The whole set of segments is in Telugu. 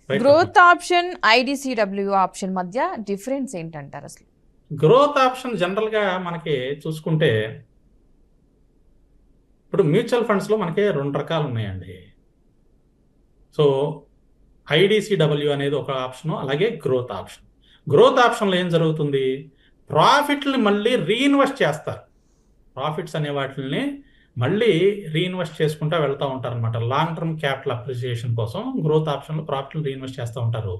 Right Padma. Growth option, IDCW option మధ్య డిఫరెన్స్ ఏంటంటారు అసలు? గ్రోత్ ఆప్షన్ జనరల్గా మనకి చూసుకుంటే ఇప్పుడు మ్యూచువల్ ఫండ్స్లో మనకి 2 రకాలు ఉన్నాయండి. సో ఐడిసిడబ్ల్యూ అనేది ఒక ఆప్షను, అలాగే గ్రోత్ ఆప్షన్. గ్రోత్ ఆప్షన్లో ఏం జరుగుతుంది, ప్రాఫిట్ని మళ్ళీ రీఇన్వెస్ట్ చేస్తారు. ప్రాఫిట్స్ అనే వాటిని మళ్ళీ రీఇన్వెస్ట్ చేసుకుంటూ వెళ్తూ ఉంటారు అనమాట. లాంగ్ టర్మ్ క్యాపిటల్ అప్రిసియేషన్ కోసం గ్రోత్ ఆప్షన్లో ప్రాఫిట్లు రీఇన్వెస్ట్ చేస్తూ ఉంటారు.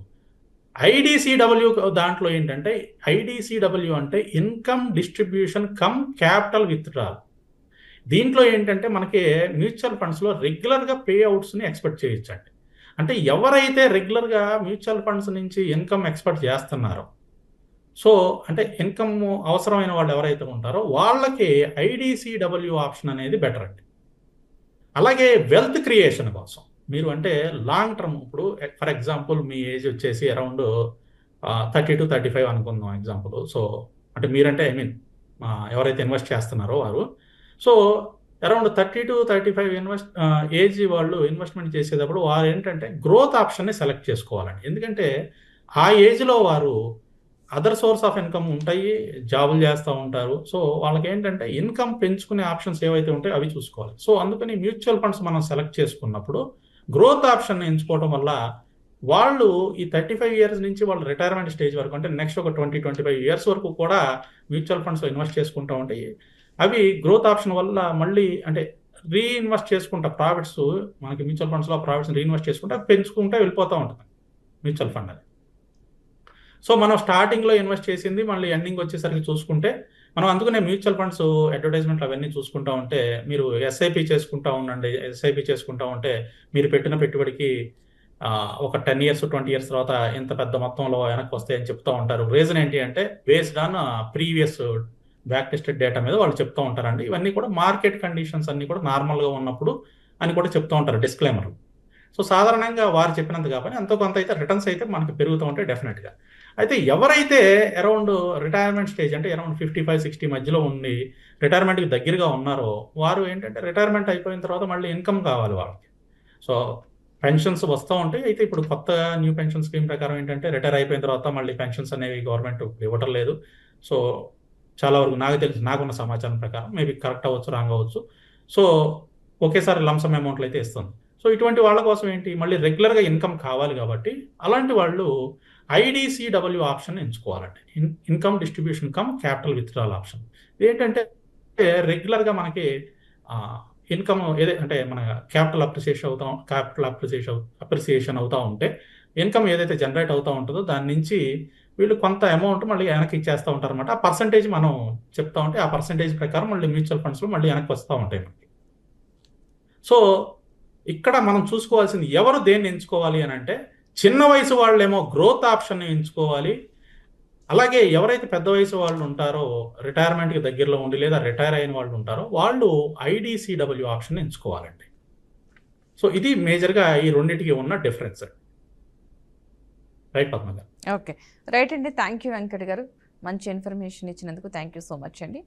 ఐడిసిడబ్ల్యూ దాంట్లో ఏంటంటే, ఐడిసిడబ్ల్యూ అంటే income distribution cum capital withdrawal. దీంట్లో ఏంటంటే మనకి మ్యూచువల్ ఫండ్స్లో రెగ్యులర్గా పే అవుట్స్ని ఎక్స్పెక్ట్ చేయొచ్చండి. అంటే ఎవరైతే రెగ్యులర్గా మ్యూచువల్ ఫండ్స్ నుంచి ఇన్కమ్ ఎక్స్పెక్ట్ చేస్తున్నారో, సో అంటే ఇన్కమ్ అవసరమైన వాళ్ళు ఎవరైతే ఉంటారో వాళ్ళకి ఐడిసిడబ్ల్యూ ఆప్షన్ అనేది బెటర్ అండి. అలాగే వెల్త్ క్రియేషన్ కోసం మీరు అంటే లాంగ్ టర్మ్, ఇప్పుడు ఫర్ ఎగ్జాంపుల్ మీ ఏజ్ వచ్చేసి అరౌండ్ 30 to 35 అనుకుందాం ఎగ్జాంపుల్. సో అంటే మీరంటే ఐ మీన్ ఎవరైతే ఇన్వెస్ట్ చేస్తున్నారో వారు, సో అరౌండ్ 30 to 35 ఏజ్ వాళ్ళు ఇన్వెస్ట్మెంట్ చేసేటప్పుడు వారు ఏంటంటే గ్రోత్ ఆప్షన్ని సెలెక్ట్ చేసుకోవాలండి. ఎందుకంటే ఆ ఏజ్లో వారు అదర్ సోర్స్ ఆఫ్ ఇన్కమ్ ఉంటాయి, జాబులు చేస్తూ ఉంటారు. సో వాళ్ళకి ఏంటంటే ఇన్కమ్ పెంచుకునే ఆప్షన్స్ ఏవైతే ఉంటాయో అవి చూసుకోవాలి. సో అందుకని మ్యూచువల్ ఫండ్స్ మనం సెలెక్ట్ చేసుకున్నప్పుడు గ్రోత్ ఆప్షన్ ఎంచుకోవడం వల్ల వాళ్ళు ఈ 35 ఇయర్స్ నుంచి వాళ్ళు రిటైర్మెంట్ స్టేజ్ వరకు, అంటే నెక్స్ట్ ఒక 20-25 ఇయర్స్ వరకు కూడా మ్యూచువల్ ఫండ్స్లో ఇన్వెస్ట్ చేసుకుంటూ ఉంటాయి. అవి గ్రోత్ ఆప్షన్ వల్ల మళ్ళీ అంటే రీఇన్వెస్ట్ చేసుకుంటా ప్రాఫిట్స్, మనకి మ్యూచువల్ ఫండ్స్లో ప్రాఫిట్స్ రీఇన్వెస్ట్ చేసుకుంటా పెంచుకుంటూ వెళ్ళిపోతూ ఉంటుంది మ్యూచువల్ ఫండ్ అది. సో మనం స్టార్టింగ్లో ఇన్వెస్ట్ చేసింది మళ్ళీ ఎండింగ్ వచ్చేసరికి చూసుకుంటే, మనం అందుకనే మ్యూచువల్ ఫండ్స్ అడ్వర్టైజ్మెంట్లు అవన్నీ చూసుకుంటా ఉంటే, మీరు ఎస్ఐపి చేసుకుంటా ఉండండి. ఎస్ఐపి చేసుకుంటా ఉంటే మీరు పెట్టిన పెట్టుబడికి ఒక 10 years 20 years తర్వాత ఇంత పెద్ద మొత్తంలో వెనక్కి వస్తాయని చెప్తూ ఉంటారు. రీజన్ ఏంటి అంటే based on previous back tested data మీద వాళ్ళు చెప్తూ ఉంటారండి. ఇవన్నీ కూడా మార్కెట్ కండిషన్స్ అన్నీ కూడా నార్మల్గా ఉన్నప్పుడు అని కూడా చెప్తూ ఉంటారు డిస్క్లైమర్లు. సో సాధారణంగా వారు చెప్పినంత కాబట్టి ఎంతో కొంత అయితే రిటర్న్స్ అయితే మనకి పెరుగుతూ ఉంటాయి డెఫినెట్గా. అయితే ఎవరైతే అరౌండ్ రిటైర్మెంట్ స్టేజ్ అంటే అరౌండ్ 55-60 మధ్యలో ఉండి రిటైర్మెంట్కి దగ్గరగా ఉన్నారో, వారు ఏంటంటే రిటైర్మెంట్ అయిపోయిన తర్వాత మళ్ళీ ఇన్కమ్ కావాలి వాళ్ళకి. సో పెన్షన్స్ వస్తూ ఉంటాయి. అయితే ఇప్పుడు కొత్త న్యూ పెన్షన్ స్కీమ్ ప్రకారం ఏంటంటే రిటైర్ అయిపోయిన తర్వాత మళ్ళీ పెన్షన్స్ అనేవి గవర్నమెంట్ ఇవ్వటం లేదు. సో చాలా వరకు నాకు తెలిసి, నాకున్న సమాచారం ప్రకారం, మేబీ కరెక్ట్ అవ్వచ్చు, రాంగ్ అవ్వచ్చు. సో ఒకేసారి లంసమ్ అమౌంట్లు అయితే ఇస్తుంది. సో ఇటువంటి వాళ్ళ కోసం ఏంటి, మళ్ళీ రెగ్యులర్గా ఇన్కమ్ కావాలి కాబట్టి అలాంటి వాళ్ళు ఐడిసిడబ్ల్యూ ఆప్షన్ ఎంచుకోవాలండి. Income distribution cum capital withdrawal option. ఏంటంటే రెగ్యులర్గా మనకి ఇన్కమ్ అంటే మన క్యాపిటల్ అప్రిసియేషన్ అవుతూ ఉంటే ఇన్కమ్ ఏదైతే జనరేట్ అవుతూ ఉంటుందో దాని నుంచి వీళ్ళు కొంత అమౌంట్ మళ్ళీ వెనక్కి ఇచ్చేస్తూ ఉంటారు అనమాట. ఆ పర్సంటేజ్ మనం చెప్తా ఉంటే ఆ పర్సంటేజ్ ప్రకారం మళ్ళీ మ్యూచువల్ ఫండ్స్లో మళ్ళీ వెనక్కి వస్తూ ఉంటాయి మనకి. సో ఇక్కడ మనం చూసుకోవాల్సింది ఎవరు దేన్ని ఎంచుకోవాలి అని అంటే, చిన్న వయసు వాళ్ళేమో గ్రోత్ ఆప్షన్ ఎంచుకోవాలి. అలాగే ఎవరైతే పెద్ద వయసు వాళ్ళు ఉంటారో, రిటైర్మెంట్కి దగ్గరలో ఉండి లేదా రిటైర్ అయిన వాళ్ళు ఉంటారో వాళ్ళు ఐడిసిడబ్ల్యూ ఆప్షన్ ఎంచుకోవాలండి. సో ఇది మేజర్గా ఈ రెండింటికి ఉన్న డిఫరెన్స్. రైట్ పద్మ గారు? ఓకే, రైట్ అండి. థ్యాంక్ యూ వెంకట్ గారు, మంచి ఇన్ఫర్మేషన్ ఇచ్చినందుకు థ్యాంక్ యూ సో మచ్ అండి.